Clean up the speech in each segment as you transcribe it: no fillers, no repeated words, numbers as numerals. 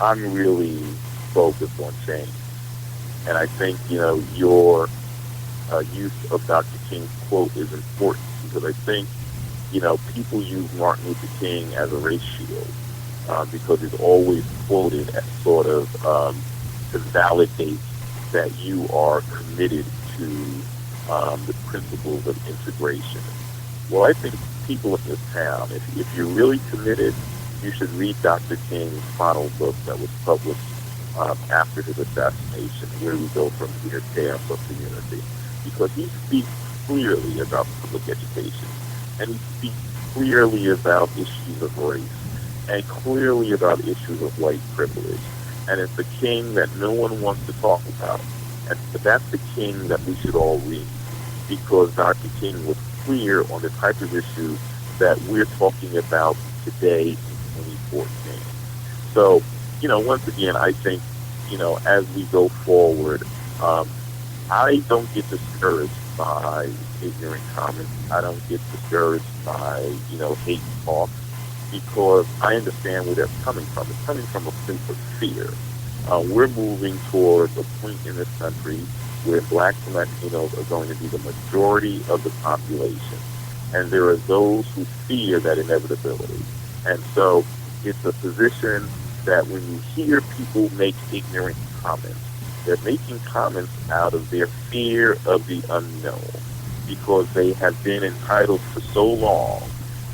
I'm really focused on change. And I think, your use of Dr. King's quote is important because I think, people use Martin Luther King as a race shield because he's always quoted as sort of to validate that you are committed to the principles of integration. Well, I think people in this town, if you're really committed, you should read Dr. King's final book that was published after his assassination, Where We Go From Here, Chaos of Community, because he speaks clearly about public education, and he speaks clearly about issues of race, and clearly about issues of white privilege. And it's a king that no one wants to talk about. But that's the king that we should all read, because Dr. King was clear on the type of issues that we're talking about today in 2014. So, once again, I think, as we go forward, I don't get discouraged by ignorant comments. I don't get discouraged by, hate talk, because I understand where that's coming from. It's coming from a place of fear. We're moving towards a point in this country where blacks and Latinos are going to be the majority of the population. And there are those who fear that inevitability. And so it's a position that when you hear people make ignorant comments, they're making comments out of their fear of the unknown, because they have been entitled for so long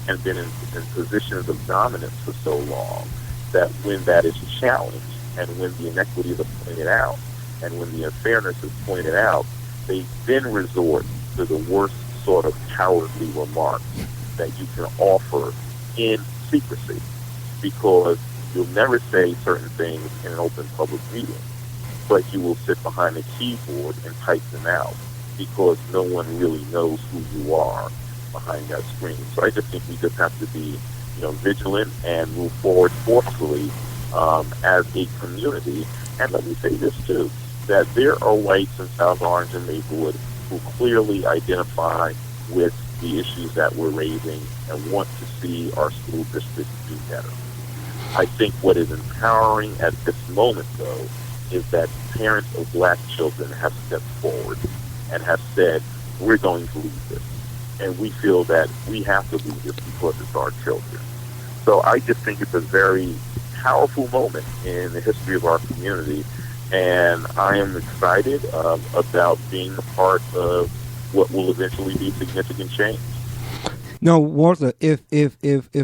and been in positions of dominance for so long that when that is challenged and when the inequities are pointed out and when the unfairness is pointed out, they then resort to the worst sort of cowardly remarks that you can offer in secrecy, because you'll never say certain things in an open public meeting, but you will sit behind a keyboard and type them out because no one really knows who you are behind that screen. So I just think we just have to be, vigilant and move forward forcefully as a community. And let me say this too, that there are whites in South Orange and Maplewood who clearly identify with the issues that we're raising and want to see our school districts do better. I think what is empowering at this moment, though, is that parents of black children have stepped forward and have said, we're going to lead this. And we feel that we have to lead this because it's our children. So I just think it's a very powerful moment in the history of our community. And I am excited about being a part of what will eventually be significant change. Now, Walter, if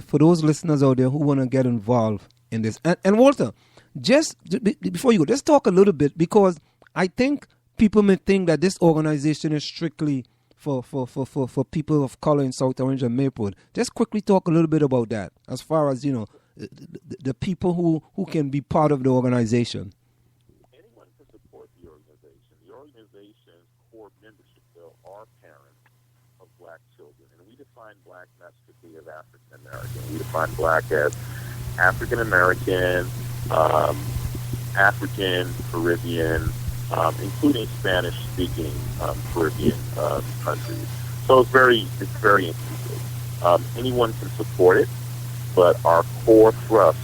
for those listeners out there who want to get involved in this, and Walter, just before you go, just talk a little bit, because I think people may think that this organization is strictly for people of color in South Orange and Maplewood. Just quickly talk a little bit about that, as far as, the people who can be part of the organization. Anyone can support the organization. The organization's core membership, though, are parents of black children. And we define black not strictly as African American. We define black as African American, African, Caribbean, including Spanish-speaking Caribbean countries. So it's very inclusive. Anyone can support it, but our core thrust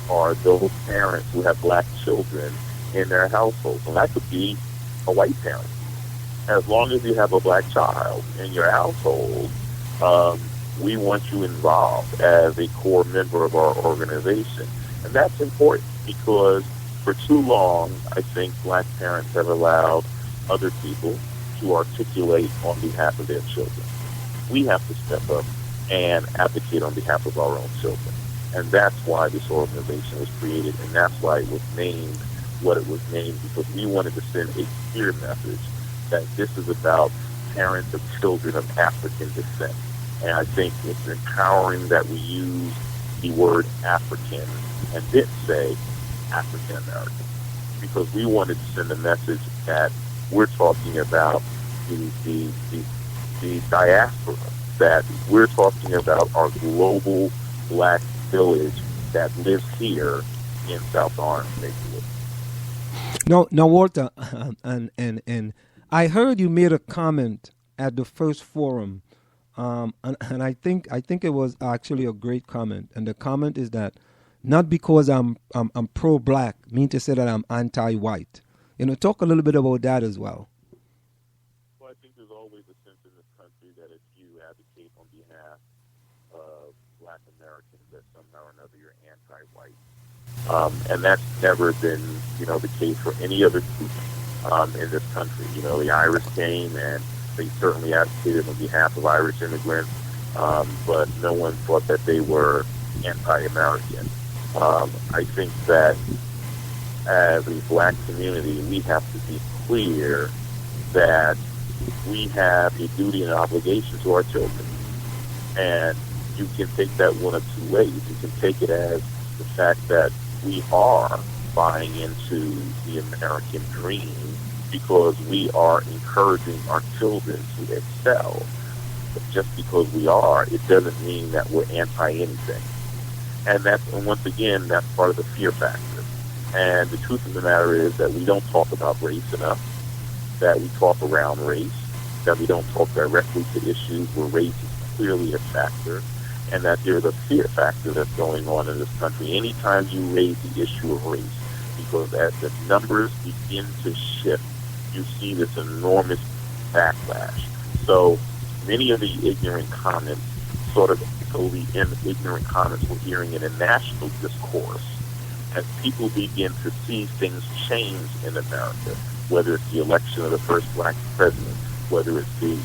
are those parents who have black children in their households. And that could be a white parent. As long as you have a black child in your household, we want you involved as a core member of our organization. And that's important because for too long, I think black parents have allowed other people to articulate on behalf of their children. We have to step up and advocate on behalf of our own children. And that's why this organization was created, and that's why it was named what it was named, because we wanted to send a clear message that this is about parents of children of African descent. And I think it's empowering that we use the word African and didn't say African American, because we wanted to send a message that we're talking about the diaspora, that we're talking about our global black village that lives here in South Orange, Maplewood. Now, Walter, and I heard you made a comment at the first forum, and I think it was actually a great comment. And the comment is that not because I'm pro-black, mean to say that I'm anti-white. Talk a little bit about that as well. Well, I think there's always a sense in this country that if you advocate on behalf of black Americans, that somehow or another you're anti-white. And that's never been, the case for any other group in this country. The Irish came and they certainly advocated on behalf of Irish immigrants, but no one thought that they were anti-American. I think that as a black community, we have to be clear that we have a duty and obligation to our children. And you can take that one of two ways. You can take it as the fact that we are buying into the American dream because we are encouraging our children to excel. But just because we are, it doesn't mean that we're anti-anything. And once again, that's part of the fear factor. And the truth of the matter is that we don't talk about race enough, that we talk around race, that we don't talk directly to issues where race is clearly a factor, and that there's a fear factor that's going on in this country anytime you raise the issue of race, because as the numbers begin to shift, you see this enormous backlash. So many of the ignorant comments sort of echo the ignorant comments we're hearing in a national discourse as people begin to see things change in America, whether it's the election of the first black president, whether it's the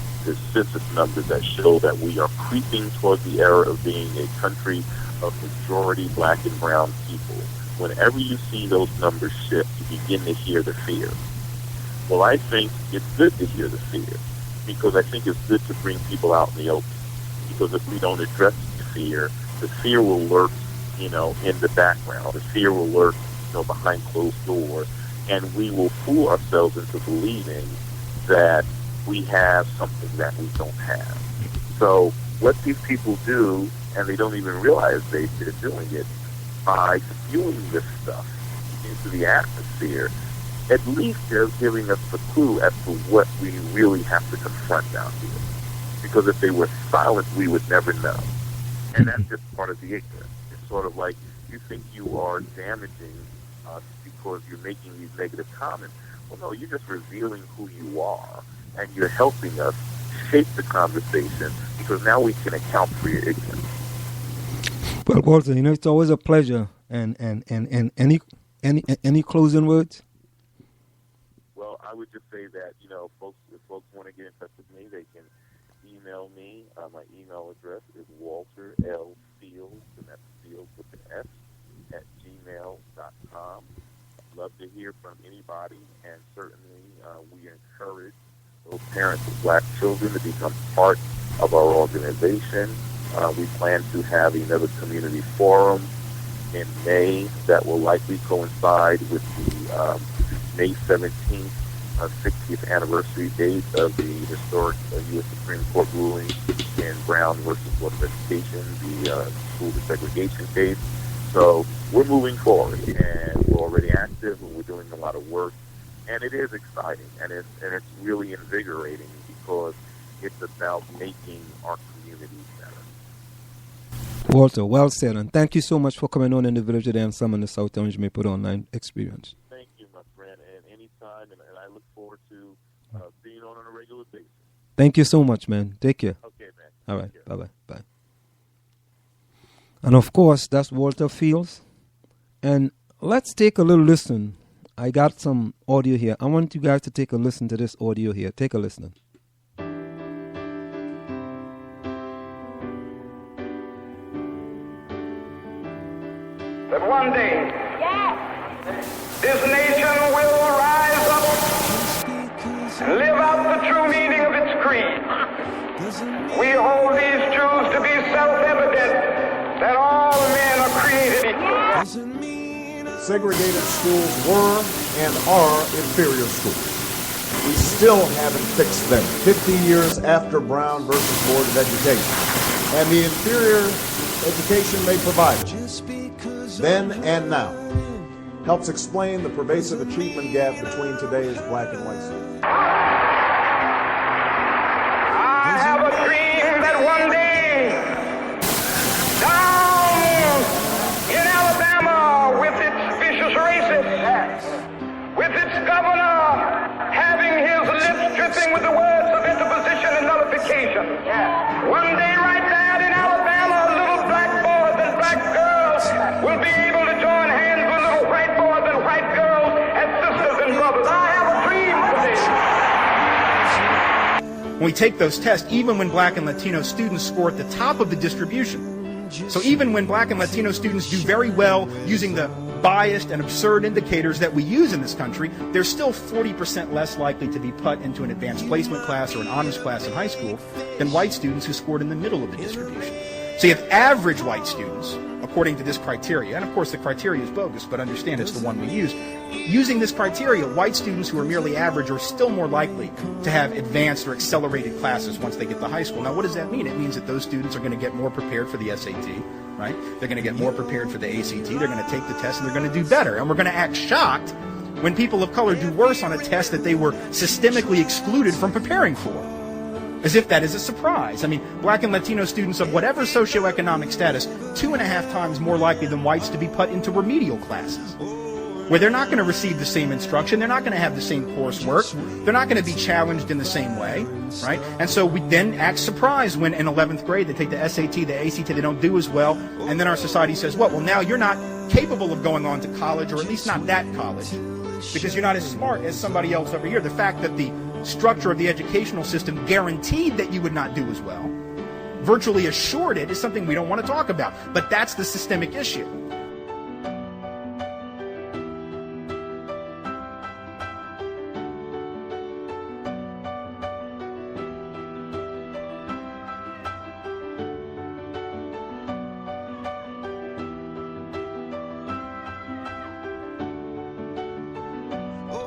census numbers that show that we are creeping toward the era of being a country of majority black and brown people. Whenever you see those numbers shift, you begin to hear the fear. Well, I think it's good to hear the fear, because I think it's good to bring people out in the open. Because if we don't address the fear will lurk, in the background. The fear will lurk, behind closed doors, and we will fool ourselves into believing that we have something that we don't have. So what these people do, and they don't even realize they're doing it, by spewing this stuff into the atmosphere, at least they're giving us the clue as to what we really have to confront down here. Because if they were silent, we would never know. And that's just part of the ignorance. It's sort of like you think you are damaging us because you're making these negative comments. Well, no, you're just revealing who you are, and you're helping us shape the conversation because now we can account for your ignorance. Well, Walter, it's always a pleasure. And any closing words? Well, I would just say that, if folks want to get in touch with me, they can email me. My email address is Walter L. Fields, and that's Fields with an S, at gmail.com. Love to hear from anybody, and certainly we encourage those parents of black children to become part of our organization. We plan to have another community forum in May that will likely coincide with the May 17th 60th anniversary date of the historic U.S. Supreme Court ruling in Brown versus Board of Education, the school desegregation case. So we're moving forward, and we're already active, and we're doing a lot of work, and it is exciting, and it's really invigorating because it's about making our communities better. Walter, well said, and thank you so much for coming on in the Village with Anselm and the South Orange Maple Online experience. Thank you, my friend, and anytime, and I look forward to being on a regular basis. Thank you so much, man. Take care. Okay, man. All right. Bye-bye. Bye. And of course, that's Walter Fields. And let's take a little listen. I got some audio here. I want you guys to take a listen to this audio here. Take a listen. That one day, this nation will rise up and live out the true meaning of its creed. We hold these truths to be self-evident, that all men are created equal. Segregated schools were and are inferior schools. We still haven't fixed them 50 years after Brown versus Board of Education. And the inferior education they provide then and now helps explain the pervasive achievement gap between today's black and white students. I have a dream that one day, down in Alabama, when we take those tests, even when Black and Latino students score at the top of the distribution. So even when Black and Latino students do very well using the biased and absurd indicators that we use in this country, they're still 40% less likely to be put into an advanced placement class or an honors class in high school than white students who scored in the middle of the distribution. So you have average white students, according to this criteria, and of course the criteria is bogus, but understand it's the one we use. Using this criteria, white students who are merely average are still more likely to have advanced or accelerated classes once they get to high school. Now, what does that mean? It means that those students are going to get more prepared for the SAT, right? They're going to get more prepared for the ACT. They're going to take the test, and they're going to do better. And we're going to act shocked when people of color do worse on a test that they were systemically excluded from preparing for, as if that is a surprise. I mean, Black and Latino students of whatever socioeconomic status, 2.5 times more likely than whites to be put into remedial classes, where they're not going to receive the same instruction, they're not going to have the same coursework, they're not going to be challenged in the same way, right? And so we then act surprised when in 11th grade they take the SAT, the ACT, they don't do as well, and then our society says, well, now you're not capable of going on to college, or at least not that college, because you're not as smart as somebody else over here. The fact that the structure of the educational system guaranteed that you would not do as well, virtually assured it, is something we don't want to talk about. But that's the systemic issue.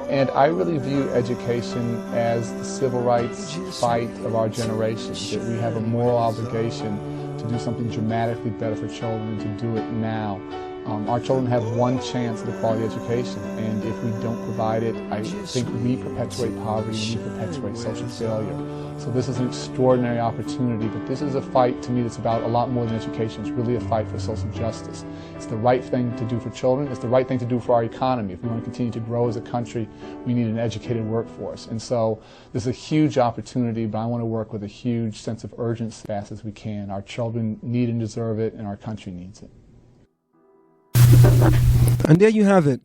And I really view education as the civil rights fight of our generation, that we have a moral obligation to do something dramatically better for children and to do it now. Our children have one chance at a quality education, and if we don't provide it, I think we perpetuate poverty and we perpetuate social failure. So this is an extraordinary opportunity, but this is a fight to me that's about a lot more than education. It's really a fight for social justice. It's the right thing to do for children. It's the right thing to do for our economy. If we want to continue to grow as a country, we need an educated workforce. And so this is a huge opportunity, but I want to work with a huge sense of urgency as fast as we can. Our children need and deserve it, and our country needs it. And there you have it.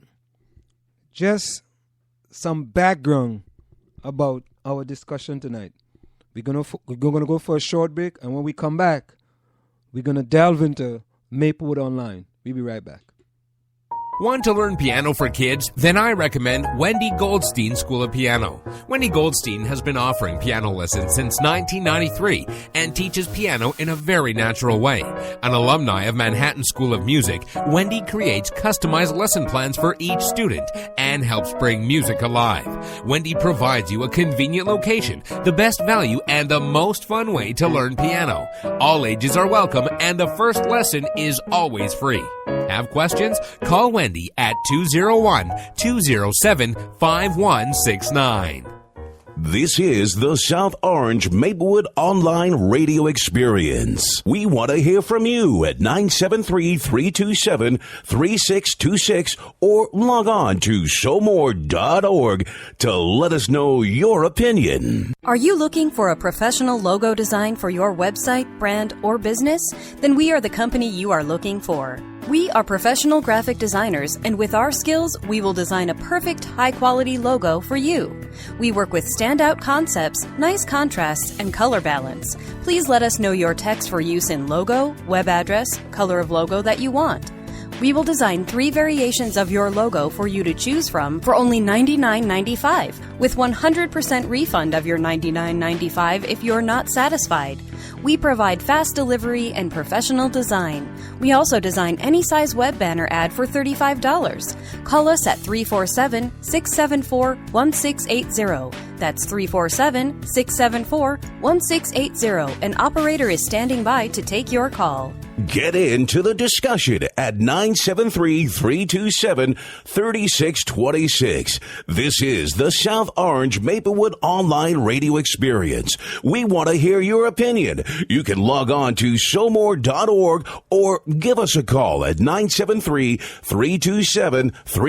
Just some background about our discussion tonight. We're gonna go for a short break, and when we come back, we're gonna delve into Maplewood Online. We'll be right back. Want to learn piano for kids? Then I recommend Wendy Goldstein School of Piano. Wendy Goldstein has been offering piano lessons since 1993 and teaches piano in a very natural way. An alumni of Manhattan School of Music, Wendy creates customized lesson plans for each student and helps bring music alive. Wendy provides you a convenient location, the best value, and the most fun way to learn piano. All ages are welcome, and the first lesson is always free. Have questions? Call Wendy at 201-207-5169. This is the South Orange Maplewood Online Radio Experience. We want to hear from you at 973-327-3626 or log on to showmore.org to let us know your opinion. Are you looking for a professional logo design for your website, brand, or business? Then we are the company you are looking for. We are professional graphic designers, and with our skills, we will design a perfect, high-quality logo for you. We work with standout concepts, nice contrasts, and color balance. Please let us know your text for use in logo, web address, color of logo that you want. We will design 3 variations of your logo for you to choose from for only $99.95, with 100% refund of your $99.95 if you're not satisfied. We provide fast delivery and professional design. We also design any size web banner ad for $35. Call us at 347-674-1680. That's 347-674-1680. An operator is standing by to take your call. Get into the discussion at 973-327-3626. This is the South Orange Maplewood Online Radio Experience. We want to hear your opinion. You can log on to showmore.org or give us a call at 973-327-3626.